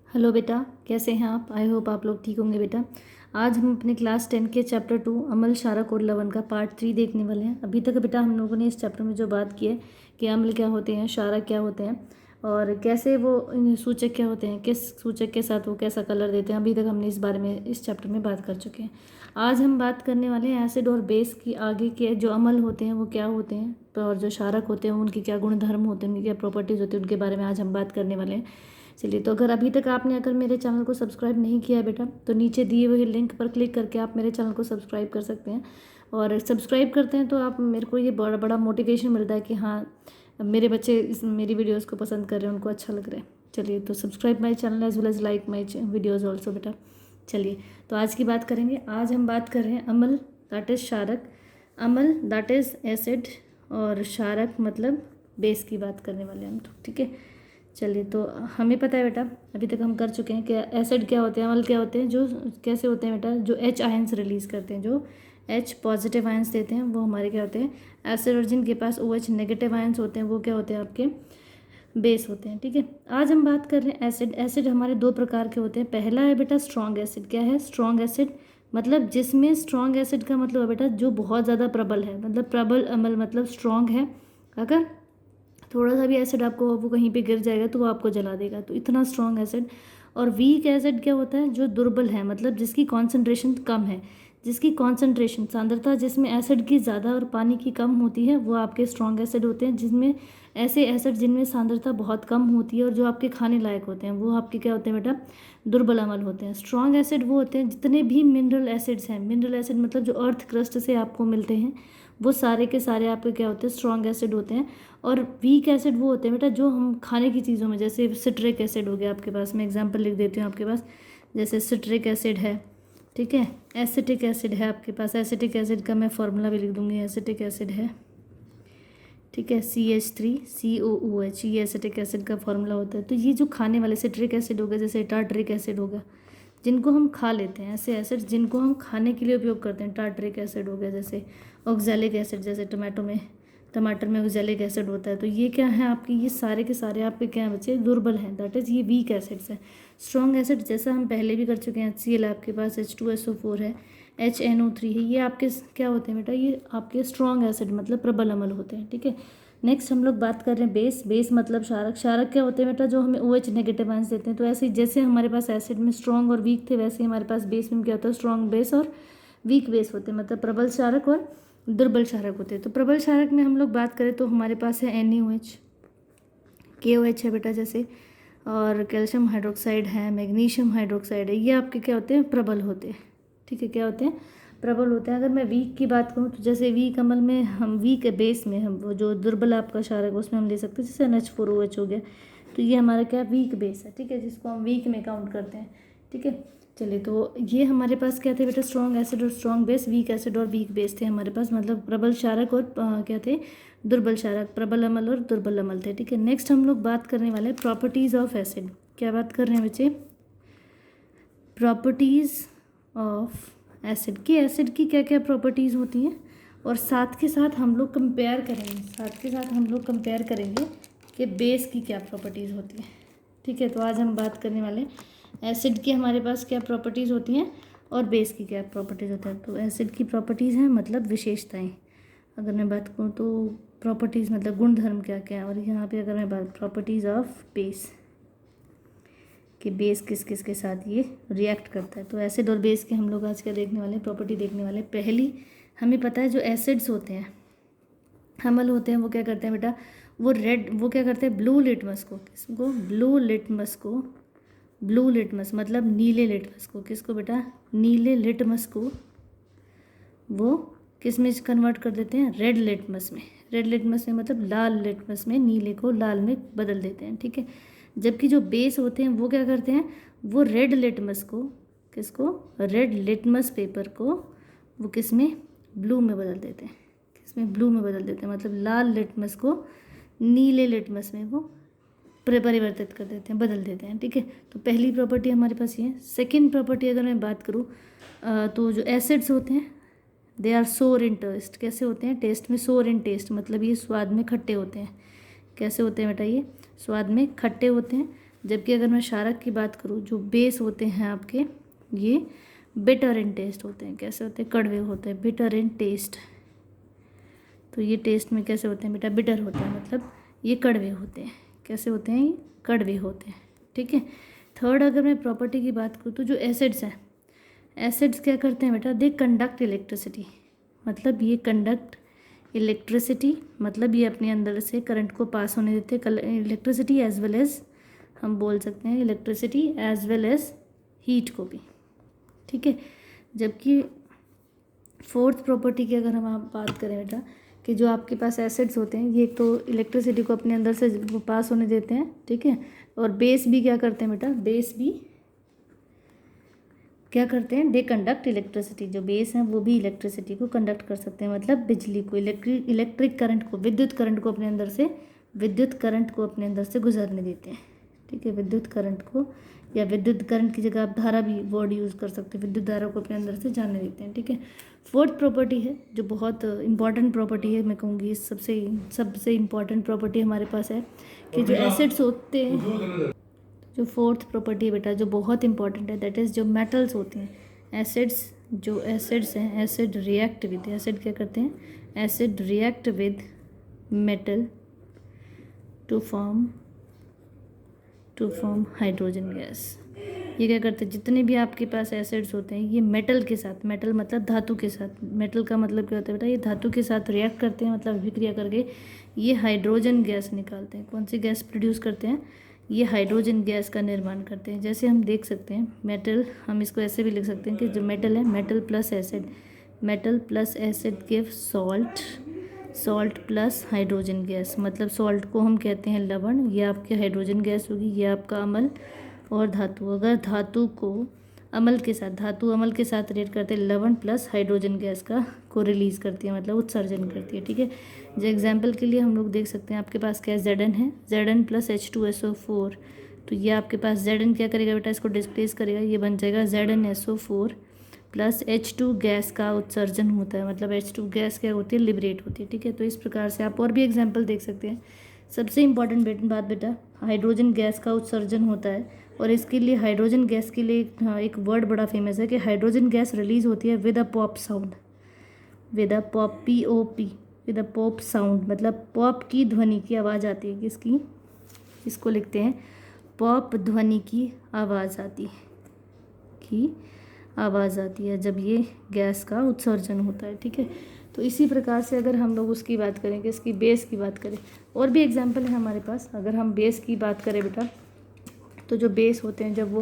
Hello बेटा, कैसे हैं आप? आई होप आप लोग ठीक होंगे बेटा। आज हम अपने क्लास 10 के चैप्टर 2 अम्ल क्षारक और लवण का पार्ट 3 देखने वाले हैं। अभी तक बेटा हम लोगों ने इस चैप्टर में जो बात की है कि अम्ल क्या होते हैं, क्षारक क्या होते हैं और कैसे वो सूचक क्या होते हैं, किस सूचक के साथ वो कैसा कलर देते हैं, अभी तक हमने इस बारे में इस चैप्टर में बात कर चुके हैं। आज हम बात करने वाले हैं एसिड और बेस की। आगे के जो अम्ल होते हैं वो क्या होते हैं और जो क्षारक होते हैं उनके क्या गुणधर्म होते हैं, उनकी क्या प्रॉपर्टीज़ होती है, उनके बारे में आज हम बात करने वाले हैं। चलिए, तो अगर अभी तक आपने मेरे चैनल को सब्सक्राइब नहीं किया है बेटा, तो नीचे दिए हुए लिंक पर क्लिक करके आप मेरे चैनल को सब्सक्राइब कर सकते हैं। और सब्सक्राइब करते हैं तो आप मेरे को ये बड़ा बड़ा मोटिवेशन मिलता है कि हाँ, मेरे बच्चे मेरी वीडियोज़ को पसंद कर रहे हैं, उनको अच्छा लग रहा है। चलिए, तो subscribe my channel as well as like my videos also बेटा। चलिए, तो आज की बात करेंगे। आज हम बात कर रहे हैं अम्ल दैट इज़ क्षारक, अम्ल दैट इज़ एसिड और क्षारक मतलब बेस की बात करने वाले हैं हम। तो ठीक है, चलिए, तो हमें पता है बेटा, अभी तक हम कर चुके हैं कि एसिड क्या होते हैं, अम्ल क्या होते हैं, जो कैसे होते हैं बेटा, जो H आयंस रिलीज़ करते हैं, जो H पॉजिटिव आयंस देते हैं वो हमारे क्या होते हैं, एसिड। और जिनके पास OH नेगेटिव आयंस होते हैं वो क्या होते हैं, आपके बेस होते हैं। ठीक है, आज हम बात कर रहे हैं एसिड। एसिड हमारे दो प्रकार के होते हैं। पहला है बेटा स्ट्रॉन्ग एसिड। क्या है स्ट्रॉन्ग एसिड? मतलब जिसमें स्ट्रॉन्ग एसिड का मतलब है बेटा जो बहुत ज़्यादा प्रबल है, मतलब प्रबल अम्ल मतलब स्ट्रॉन्ग है। अगर थोड़ा सा भी एसिड आपको वो कहीं पे गिर जाएगा तो वो आपको जला देगा, तो इतना स्ट्रॉन्ग एसिड। और वीक एसिड क्या होता है, जो दुर्बल है, मतलब जिसकी कॉन्सेंट्रेशन कम है, जिसकी कॉन्सेंट्रेशन सांद्रता जिसमें एसिड की ज़्यादा और पानी की कम होती है, वो आपके स्ट्रॉन्ग एसिड होते हैं। जिनमें ऐसे एसिड जिनमें सांद्रता बहुत कम होती है और जो आपके खाने लायक होते हैं, वो आपके क्या होते हैं बेटा, दुर्बल अम्ल होते हैं। स्ट्रॉन्ग एसिड वो होते हैं जितने भी मिनरल एसिड्स हैं, मिनरल एसिड मतलब जो अर्थ क्रस्ट से आपको मिलते हैं, वो सारे के सारे आपके क्या होते हैं, स्ट्रॉन्ग एसिड होते हैं। और वीक एसिड वो होते हैं बेटा जो हम खाने की चीज़ों में, जैसे सिट्रिक एसिड हो गया आपके पास, मैं एग्जांपल लिख देती हूँ आपके पास, जैसे सिट्रिक एसिड है, ठीक है। एसिटिक एसिड है आपके पास, एसिटिक एसिड का मैं फॉर्मूला भी लिख दूंगी, एसिटिक एसिड है, ठीक है, CH3COOH, ये एसिटिक एसिड का फॉर्मूला होता है। तो ये जो खाने वाले सिट्रिक एसिड हो गया, जैसे टार्टरिक एसिड हो गया, जिनको हम खा लेते हैं, ऐसे एसिड जिनको हम खाने के लिए उपयोग करते हैं, टार्टरिक एसिड हो गया, जैसे ऑक्जेलिक एसिड, जैसे टमाटर में ऑक्जेलिक एसिड होता है। तो ये क्या है आपके, ये सारे के सारे आपके क्या हैं बच्चे, दुर्बल हैं, दैट इज़ ये वीक एसिड्स हैं। स्ट्रॉन्ग एसिड जैसा हम पहले भी कर चुके हैं, HCl आपके पास, H2SO4 है, HNO3 है, ये आपके क्या होते हैं बेटा, ये आपके स्ट्रॉन्ग एसिड मतलब प्रबल अम्ल होते हैं। ठीक है, नेक्स्ट हम लोग बात कर रहे हैं बेस। बेस मतलब क्षारक। क्षारक क्या होते हैं बेटा, जो हमें OH नेगेटिव आयंस देते हैं। तो ऐसे जैसे हमारे पास एसिड में स्ट्रॉन्ग और वीक थे, वैसे ही हमारे पास बेस में क्या होता है, स्ट्रॉन्ग बेस और वीक बेस होते हैं, मतलब प्रबल क्षारक और दुर्बल क्षारक होते हैं। तो प्रबल क्षारक में हम लोग बात करें तो हमारे पास है NaOH, KOH है बेटा जैसे, और कैल्शियम हाइड्रोक्साइड है, मैग्नीशियम हाइड्रोक्साइड है, ये आपके क्या होते हैं, प्रबल होते हैं। ठीक है, क्या होते हैं, प्रबल होते हैं। अगर मैं वीक की बात करूँ तो जैसे वीक अम्ल में हम, वीक बेस में हम वो जो दुर्बल आपका क्षारक उसमें हम ले सकते हैं, जैसे NH4OH हो गया, तो ये हमारा क्या वीक बेस है। ठीक है, जिसको हम वीक में काउंट करते हैं। ठीक है, चलिए, तो ये हमारे पास क्या थे बेटा, स्ट्रॉन्ग एसिड और स्ट्रॉन्ग बेस, वीक एसिड और वीक बेस थे हमारे पास, मतलब प्रबल क्षारक और क्या थे, दुर्बल क्षारक, प्रबल अम्ल और दुर्बल अम्ल थे। ठीक है, नेक्स्ट हम लोग बात करने वाले हैं प्रॉपर्टीज़ ऑफ एसिड। क्या बात कर रहे हैं बच्चे, प्रॉपर्टीज़ ऑफ एसिड की, एसिड की क्या क्या प्रॉपर्टीज़ होती हैं, और साथ के साथ हम लोग कंपेयर करेंगे, साथ के साथ हम लोग कंपेयर करेंगे कि बेस की क्या प्रॉपर्टीज़ होती हैं। ठीक है, तो आज हम बात करने वाले हैं एसिड की हमारे पास क्या प्रॉपर्टीज़ होती हैं और बेस की क्या प्रॉपर्टीज़ होती हैं। तो एसिड की प्रॉपर्टीज़ हैं मतलब विशेषताएं, अगर मैं बात करूँ तो प्रॉपर्टीज़ मतलब गुणधर्म क्या क्या है, और यहाँ पे अगर मैं बात प्रॉपर्टीज़ ऑफ बेस, कि बेस किस किस के साथ ये रिएक्ट करता है। तो एसिड और बेस के हम लोग आज क्या देखने वाले हैं, प्रॉपर्टी देखने वाले हैं। पहली हमें पता है जो एसिड्स होते हैं, अम्ल होते हैं, वो क्या करते हैं बेटा, वो क्या करते हैं, ब्लू लिटमस को, किसको, ब्लू लिटमस मतलब नीले लिटमस को, किसको बेटा, नीले लिटमस को वो किस में कन्वर्ट कर देते हैं, रेड लिटमस में। रेड लिटमस में मतलब लाल लिटमस में, नीले को लाल में बदल देते हैं। ठीक है, जबकि जो बेस होते हैं वो क्या करते हैं, वो रेड लिटमस को, किसको, रेड लिटमस पेपर को वो किस में, ब्लू में बदल देते हैं, किसमें, ब्लू में बदल देते हैं, मतलब लाल लिटमस को नीले लिटमस में वो परिवर्तित कर देते हैं, बदल देते हैं। ठीक है, तो पहली प्रॉपर्टी हमारे पास ये है। सेकेंड प्रॉपर्टी अगर मैं बात करूँ तो जो एसिड्स होते हैं दे आर सोर इन टेस्ट। कैसे होते हैं, टेस्ट में, सोर इन टेस्ट मतलब ये स्वाद में खट्टे होते हैं। कैसे होते हैं बेटा, ये स्वाद में खट्टे होते हैं। जबकि अगर मैं क्षारक की बात करूँ, जो बेस होते हैं आपके, ये बिटर इन टेस्ट होते हैं। कैसे होते हैं? कड़वे होते हैं, बिटर इन टेस्ट। तो ये टेस्ट में कैसे होते हैं बेटा? बिटर होते हैं, मतलब ये कड़वे होते हैं। कैसे होते हैं? ये कड़वे होते हैं, ठीक है। थर्ड, अगर मैं प्रॉपर्टी की बात करूँ तो जो एसिड्स हैं, एसिड्स क्या करते हैं बेटा? दे कंडक्ट इलेक्ट्रिसिटी, मतलब ये कंडक्ट इलेक्ट्रिसिटी, मतलब ये अपने अंदर से करंट को पास होने देते हैं। इलेक्ट्रिसिटी एज वेल एज, हम बोल सकते हैं electricity as well as heat को भी, ठीक है। जबकि फोर्थ प्रॉपर्टी की अगर हम आप बात करें बेटा, कि जो आपके पास एसिड्स होते हैं, ये तो इलेक्ट्रिसिटी को अपने अंदर से पास होने देते हैं, ठीक है। और बेस भी क्या करते हैं बेटा? बेस भी क्या करते हैं? They conduct electricity. जो बेस हैं वो भी इलेक्ट्रिसिटी को कंडक्ट कर सकते हैं, मतलब बिजली को, इलेक्ट्रिक करंट को, विद्युत करंट को अपने अंदर से, विद्युत करंट को अपने अंदर से गुजरने देते हैं, ठीक है। विद्युत करंट को, या विद्युत करंट की जगह आप धारा भी वर्ड यूज़ कर सकते हैं, विद्युत धारा को अपने अंदर से जाने देते हैं, ठीक है। फोर्थ प्रॉपर्टी है जो बहुत इंपॉर्टेंट प्रॉपर्टी है, मैं कहूँगी सबसे इम्पॉर्टेंट प्रॉपर्टी हमारे पास है, कि जो एसिड्स होते हैं, जो फोर्थ प्रॉपर्टी है बेटा जो बहुत इंपॉर्टेंट है, दैट इज़ जो मेटल्स होते हैं, एसिड्स, जो एसिड्स हैं, एसिड रिएक्ट विद, एसिड क्या करते हैं? Acid react with metal to form hydrogen gas. ये क्या करते हैं? जितने भी आपके पास एसिड्स होते हैं, ये मेटल के साथ, मेटल मतलब धातु के साथ, मेटल का मतलब क्या होता है बेटा? ये धातु के साथ रिएक्ट करते हैं, मतलब अभिक्रिया करके ये हाइड्रोजन गैस निकालते हैं। कौन सी गैस प्रोड्यूस करते हैं? ये हाइड्रोजन गैस का निर्माण करते हैं। जैसे हम देख सकते हैं मेटल, हम इसको ऐसे भी लिख सकते हैं कि जो मेटल है, metal plus acid, metal plus acid give salt, salt plus hydrogen gas, मतलब सॉल्ट को हम कहते हैं लवण, ये आपकी हाइड्रोजन गैस होगी, ये आपका अम्ल। और धातु, अगर धातु को अम्ल के साथ, धातु अम्ल के साथ रिएक्ट करते हैं, लवण प्लस हाइड्रोजन गैस का को रिलीज़ करती है, मतलब उत्सर्जन करती है, ठीक है। जो एग्जाम्पल के लिए हम लोग देख सकते हैं, आपके पास क्या है? Zn है, Zn प्लस H2SO4, तो ये आपके पास Zn क्या करेगा बेटा? इसको डिस्प्लेस करेगा, ये बन जाएगा ZnSO4 प्लस H2 गैस का उत्सर्जन होता है, मतलब H2 गैस क्या होती है? लिबरेट होती है, ठीक है। तो इस प्रकार से आप और भी एग्जाम्पल देख सकते हैं। सबसे इम्पॉर्टेंट बात बेटा, हाइड्रोजन गैस का उत्सर्जन होता है, और इसके लिए हाइड्रोजन गैस के लिए एक वर्ड बड़ा फेमस है कि हाइड्रोजन गैस रिलीज होती है with a pop sound, with a pop, POP, with a pop sound, मतलब पॉप की ध्वनि की आवाज़ आती है। किसकी? इसको लिखते हैं पॉप ध्वनि की आवाज़ आती है, की आवाज़ आती है जब ये गैस का उत्सर्जन होता है, ठीक है। तो इसी प्रकार से अगर हम लोग उसकी बात करें कि इसकी बेस की बात करें, और भी एग्जाम्पल है हमारे पास। अगर हम बेस की बात करें बेटा, तो जो बेस होते हैं, जब वो,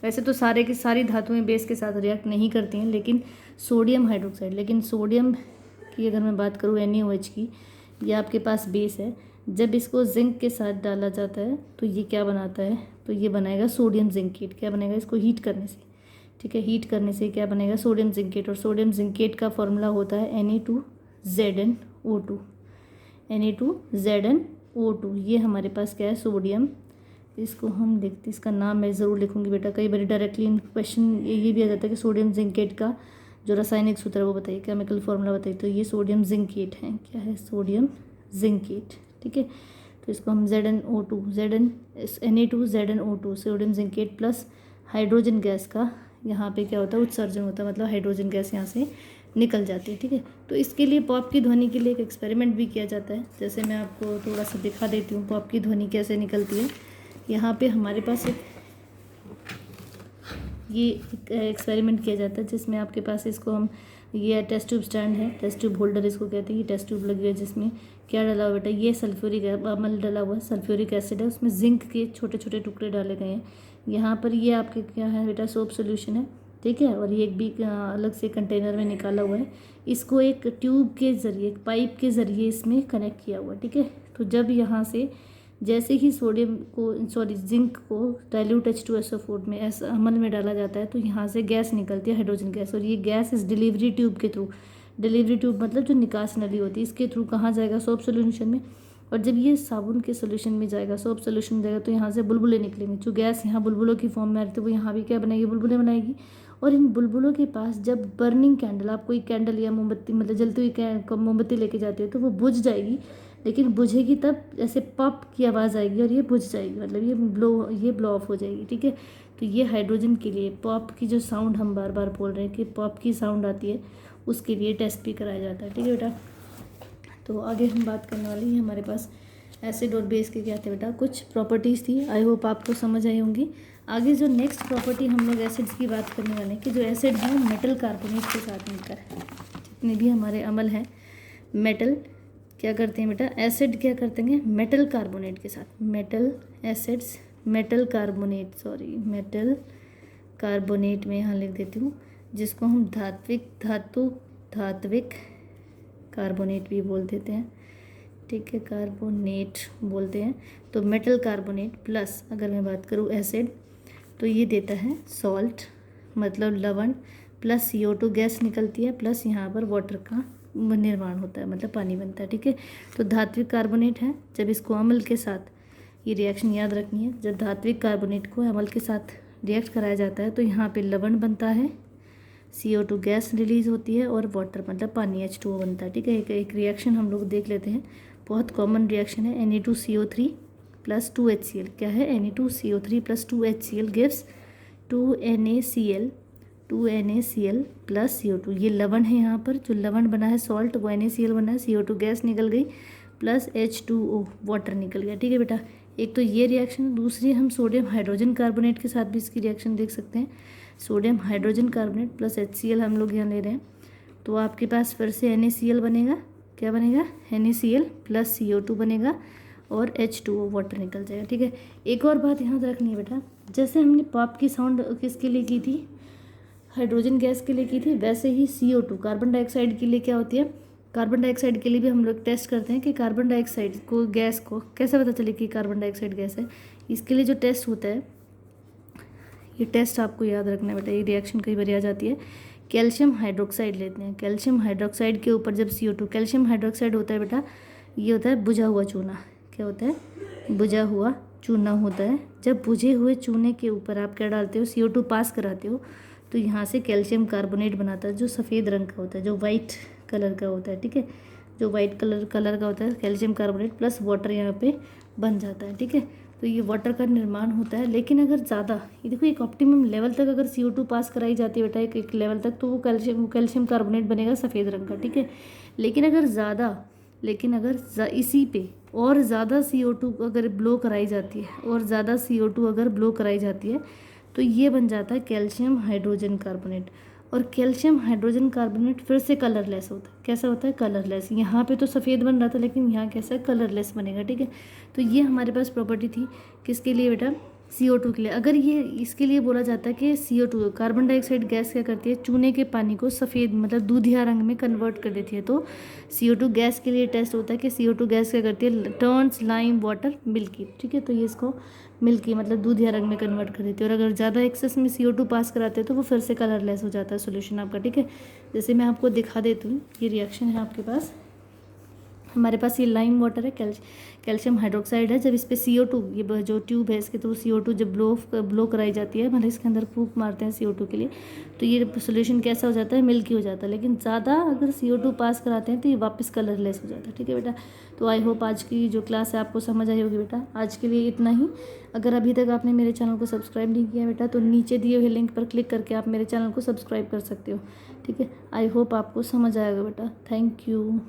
वैसे तो सारे की सारी धातुएं बेस के साथ रिएक्ट नहीं करती हैं, लेकिन सोडियम हाइड्रोक्साइड, लेकिन सोडियम की अगर मैं बात करूँ NaOH की, ये आपके पास बेस है। जब इसको जिंक के साथ डाला जाता है तो ये क्या बनाता है? तो ये बनाएगा सोडियम जिंकेट। क्या बनेगा? इसको हीट करने से, ठीक है, हीट करने से क्या बनेगा? Sodium zincate. और सोडियम जिंकेट का फॉर्मूला होता है Na2ZnO2, Na2ZnO2। ये हमारे पास क्या है? सोडियम। इसको हम देखते, इसका नाम मैं ज़रूर लिखूंगी बेटा, कई बार डायरेक्टली इन क्वेश्चन ये भी आ जाता है कि सोडियम जिंकेट का जो रासायनिक सूत्र है वो बताइए, केमिकल फॉर्मूला बताइए। तो ये सोडियम जिंकेट है। क्या है? सोडियम जिंकेट, ठीक है। तो इसको हम ZnO2, Na2ZnO2, sodium zincate plus hydrogen gas का यहाँ पे क्या होता है? उत्सर्जन होता है, मतलब हाइड्रोजन गैस यहाँ से निकल जाती है, ठीक है। तो इसके लिए पॉप की ध्वनि के लिए एक एक्सपेरिमेंट भी किया जाता है। जैसे मैं आपको थोड़ा सा दिखा देती हूँ पॉप की ध्वनि कैसे निकलती है। यहाँ पे हमारे पास ये एक एक्सपेरिमेंट किया जाता है, जिसमें आपके पास इसको हम, ये टेस्ट ट्यूब स्टैंड है, टेस्ट ट्यूब होल्डर इसको कहते हैं। ये टेस्ट ट्यूब लगी है, जिसमें क्या डाला हुआ बेटा? ये सल्फ्यूरिक अम्ल डाला हुआ है, सल्फ्यूरिक एसिड है, उसमें जिंक के छोटे छोटे टुकड़े डाले गए हैं। यहाँ पर ये आपके क्या है बेटा? सोप सोल्यूशन है, ठीक है। और ये एक भी अलग से कंटेनर में निकाला हुआ है। इसको एक ट्यूब के ज़रिए, एक पाइप के ज़रिए इसमें कनेक्ट किया हुआ है, ठीक है। तो जब यहाँ से जैसे ही जिंक को डाइल्यूट H2SO4 में ऐसा अमल में डाला जाता है, तो यहाँ से गैस निकलती है, हाइड्रोजन गैस। और ये गैस इस डिलीवरी ट्यूब के थ्रू, डिलीवरी ट्यूब मतलब जो निकास नली होती है, इसके थ्रू कहाँ जाएगा? सोप सोल्यूशन में। और जब ये साबुन के सोल्यूशन में जाएगा, सोप सोल्यूशन में जाएगा, तो यहाँ से बुलबुले निकलेंगे। जो गैस यहाँ बुलबुलों की फॉर्म में आ रही थी, वो यहाँ भी क्या बनाएगी? बुलबुले बनाएगी। और इन बुलबुलों के पास जब बर्निंग कैंडल, आप कोई कैंडल या मोमबत्ती, मतलब जलती हुई मोमबत्ती लेके जाते हो, तो वो बुझ जाएगी। लेकिन बुझेगी तब ऐसे पॉप की आवाज़ आएगी और ये बुझ जाएगी, मतलब ये ब्लो ऑफ हो जाएगी, ठीक है। तो ये हाइड्रोजन के लिए पॉप की जो साउंड हम बार बार बोल रहे हैं कि पॉप की साउंड आती है, उसके लिए टेस्ट भी कराया जाता है, ठीक है बेटा। तो आगे हम बात करने वाली है, हमारे पास एसिड और बेस के क्या थे बेटा, कुछ प्रॉपर्टीज़ थी। आई होप आपको समझ आई होंगी। आगे जो नेक्स्ट प्रॉपर्टी हम लोग एसिड्स की बात करने वाले हैं कि जो एसिड है मेटल कार्बोनेट के साथ मिलकर, जितने भी हमारे अम्ल हैं मेटल क्या करते हैं बेटा, एसिड क्या करते हैं मेटल कार्बोनेट के साथ, मेटल एसिड्स मेटल कार्बोनेट में यहाँ लिख देती हूँ, जिसको हम धात्विक कार्बोनेट भी बोल देते हैं, ठीक है, कार्बोनेट बोलते हैं। तो मेटल कार्बोनेट प्लस अगर मैं बात करूँ एसिड, तो ये देता है सॉल्ट, मतलब लवण, प्लस CO2 गैस निकलती है, प्लस यहाँ पर वाटर का निर्माण होता है, मतलब पानी बनता है, ठीक है। तो धात्विक कार्बोनेट है, जब इसको अम्ल के साथ, ये रिएक्शन याद रखनी है, जब धात्विक कार्बोनेट को अम्ल के साथ रिएक्ट कराया जाता है तो यहाँ पे लवण बनता है, CO2 गैस रिलीज़ होती है और वाटर मतलब पानी H2O बनता है, ठीक है। एक रिएक्शन हम लोग देख लेते हैं, बहुत कॉमन रिएक्शन है, Na2CO3 प्लस 2HCl। क्या है, Na2CO3 plus 2HCl gives 2NaCl plus CO2। ये लवण है, यहाँ पर जो लवण बना है सॉल्ट वो NaCl बना है, CO2 गैस निकल गई प्लस H2O वाटर निकल गया, ठीक है बेटा। एक तो ये रिएक्शन, दूसरी हम सोडियम हाइड्रोजन कार्बोनेट के साथ भी इसकी रिएक्शन देख सकते हैं, sodium hydrogen carbonate plus HCl हम लोग यहाँ ले रहे हैं, तो आपके पास फिर से NaCl बनेगा, क्या बनेगा, NaCl प्लस CO2 बनेगा और H2O वाटर निकल जाएगा, ठीक है। एक और बात यहाँ रखनी है बेटा, जैसे हमने पॉप की साउंड किसके लिए की थी, हाइड्रोजन गैस के लिए की थी, वैसे ही CO2 कार्बन डाइऑक्साइड के लिए क्या होती है, कार्बन डाइऑक्साइड के लिए भी हम लोग टेस्ट करते हैं कि कार्बन डाइऑक्साइड को गैस को कैसे पता चले कि कार्बन डाइऑक्साइड गैस है। इसके लिए जो टेस्ट होता है, ये टेस्ट आपको याद रखना है बेटा, ये रिएक्शन कई बार आ जाती है। कैल्शियम हाइड्रोक्साइड लेते हैं, कैल्शियम हाइड्रोक्साइड के ऊपर जब CO2, कैल्शियम हाइड्रोक्साइड होता है बेटा, ये होता है बुझा हुआ चूना, क्या होता है, बुझा हुआ चूना होता है। जब बुझे हुए चूने के ऊपर आप क्या डालते हो, CO2 पास कराते हो, तो यहाँ से कैल्शियम कार्बोनेट बनाता है, जो सफ़ेद रंग का होता है, जो वाइट कलर का होता है, ठीक है, जो वाइट कलर का होता है, कैल्शियम कार्बोनेट प्लस वाटर यहाँ पे बन जाता है, ठीक है। तो ये वाटर का निर्माण होता है। लेकिन अगर ज़्यादा, ये देखो एक ऑप्टिमम लेवल तक अगर CO2 पास कराई जाती है बेटा एक लेवल तक, तो वो कैल्शियम कार्बोनेट बनेगा सफ़ेद रंग का, ठीक है। लेकिन अगर इसी पे और ज़्यादा CO2 अगर ब्लो कराई जाती है, और ज़्यादा CO2 अगर ब्लो कराई जाती है, तो ये बन जाता है कैल्शियम हाइड्रोजन कार्बोनेट। और कैल्शियम हाइड्रोजन कार्बोनेट फिर से कलरलेस होता है, कैसा होता है, कलरलेस। यहाँ पे तो सफ़ेद बन रहा था, लेकिन यहाँ कैसा है, कलरलेस बनेगा, ठीक है। तो ये हमारे पास प्रॉपर्टी थी किसके लिए बेटा, CO2 के लिए। अगर ये इसके लिए बोला जाता है कि CO2 कार्बन डाइऑक्साइड गैस क्या करती है, चूने के पानी को सफ़ेद मतलब दूधिया रंग में कन्वर्ट कर देती है, तो CO2 गैस के लिए टेस्ट होता है कि CO2 गैस क्या करती है, टर्न्स लाइम वाटर मिल्की, ठीक है। तो ये इसको मिल्की मतलब दूधिया रंग में कन्वर्ट कर देती है। और अगर ज़्यादा एक्सेस में CO2 पास कराते हैं तो वो फिर से कलरलेस हो जाता है सोल्यूशन आपका, ठीक है। जैसे मैं आपको दिखा देती हूँ, ये रिएक्शन है आपके पास, हमारे पास ये लाइम वाटर है, कैल्शियम हाइड्रोक्साइड है। जब इस पर CO2, ये जो ट्यूब है इसके थ्रू CO2 जब ब्लो कराई जाती है, मतलब इसके अंदर फूंक मारते हैं CO2 के लिए, तो ये सोल्यूशन कैसा हो जाता है, मिल्की हो जाता है। लेकिन ज़्यादा अगर CO2 पास कराते हैं तो ये वापस कलरलेस हो जाता है, ठीक है बेटा। तो आई होप आज की जो क्लास है आपको समझ आई होगी बेटा। आज के लिए इतना ही। अगर अभी तक आपने मेरे चैनल को सब्सक्राइब नहीं किया बेटा, तो नीचे दिए हुए लिंक पर क्लिक करके आप मेरे चैनल को सब्सक्राइब कर सकते हो, ठीक है। आई होप आपको समझ आएगा बेटा। Thank you.